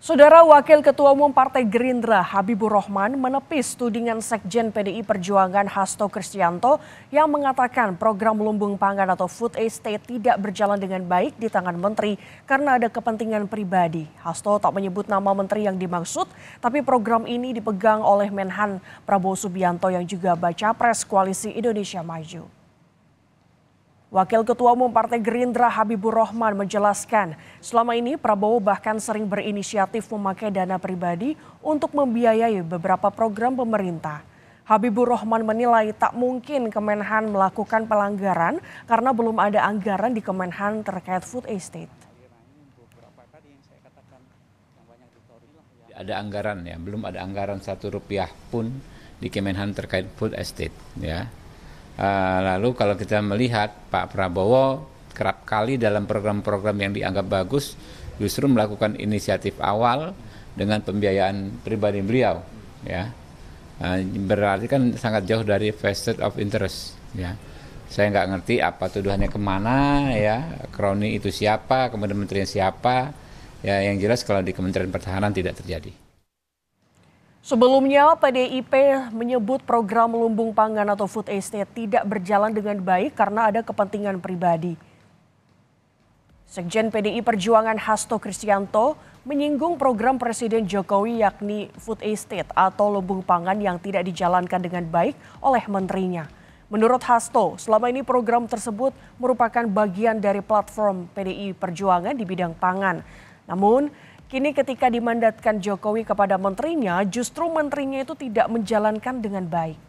Saudara Wakil Ketua Umum Partai Gerindra Habibur Rahman menepis tudingan Sekjen PDI Perjuangan Hasto Kristianto yang mengatakan program lumbung pangan atau food estate tidak berjalan dengan baik di tangan menteri karena ada kepentingan pribadi. Hasto tak menyebut nama menteri yang dimaksud, tapi program ini dipegang oleh Menhan Prabowo Subianto yang juga Bacapres Koalisi Indonesia Maju. Wakil Ketua Umum Partai Gerindra Habibur Rahman menjelaskan, selama ini Prabowo bahkan sering berinisiatif memakai dana pribadi untuk membiayai beberapa program pemerintah. Habibur Rahman menilai tak mungkin Kemenhan melakukan pelanggaran karena belum ada anggaran di Kemenhan terkait food estate. Ada anggaran ya, belum ada anggaran Rp1 pun di Kemenhan terkait food estate ya. Lalu kalau kita melihat Pak Prabowo kerap kali dalam program-program yang dianggap bagus justru melakukan inisiatif awal dengan pembiayaan pribadi beliau ya. Berarti kan sangat jauh dari vested of interest ya. Saya nggak ngerti apa tuduhannya kemana ya, kroni itu siapa, kemudian menterinya siapa ya, yang jelas kalau di Kementerian Pertahanan tidak terjadi. Sebelumnya, PDIP menyebut program lumbung pangan atau food estate tidak berjalan dengan baik karena ada kepentingan pribadi. Sekjen PDI Perjuangan Hasto Kristianto menyinggung program Presiden Jokowi yakni food estate atau lumbung pangan yang tidak dijalankan dengan baik oleh menterinya. Menurut Hasto, selama ini program tersebut merupakan bagian dari platform PDI Perjuangan di bidang pangan. Namun, kini ketika dimandatkan Jokowi kepada menterinya, justru menterinya itu tidak menjalankan dengan baik.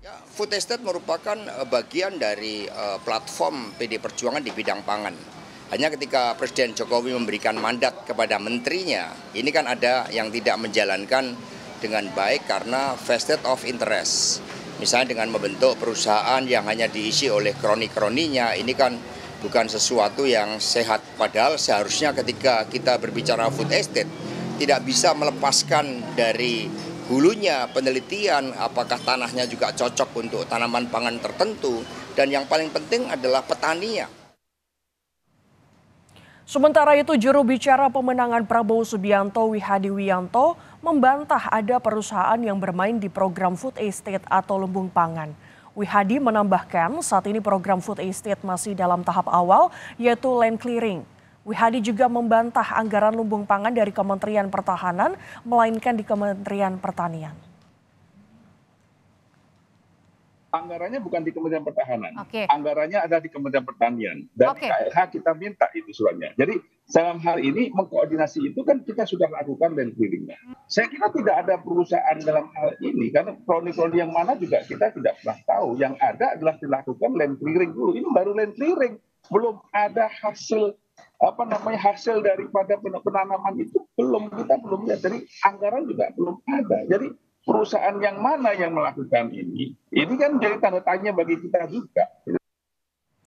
Ya, food estate merupakan bagian dari platform PDI Perjuangan di bidang pangan. Hanya ketika Presiden Jokowi memberikan mandat kepada menterinya, ini kan ada yang tidak menjalankan dengan baik karena vested of interest. Misalnya dengan membentuk perusahaan yang hanya diisi oleh kroni-kroninya, ini kan bukan sesuatu yang sehat, padahal seharusnya ketika kita berbicara food estate tidak bisa melepaskan dari hulunya penelitian apakah tanahnya juga cocok untuk tanaman pangan tertentu, dan yang paling penting adalah petaninya. Sementara itu, juru bicara pemenangan Prabowo Subianto Wihadi Wiyanto membantah ada perusahaan yang bermain di program food estate atau lumbung pangan. Wihadi menambahkan saat ini program food estate masih dalam tahap awal yaitu land clearing. Wihadi juga membantah anggaran lumbung pangan dari Kementerian Pertahanan melainkan di Kementerian Pertanian. Anggarannya bukan di Kementerian Pertahanan, Anggarannya ada di Kementerian Pertanian dan KLH kita minta itu suratnya. Jadi dalam hal ini mengkoordinasi itu kan kita sudah lakukan land clearingnya. Saya kira tidak ada perusahaan dalam hal ini karena kroni-kroni yang mana juga kita tidak pernah tahu. Yang ada adalah dilakukan land clearing dulu. Ini baru land clearing, belum ada hasil hasil daripada penanaman itu kita belum lihat. Jadi anggaran juga belum ada. Jadi perusahaan yang mana yang melakukan ini kan jadi tanda tanya bagi kita juga.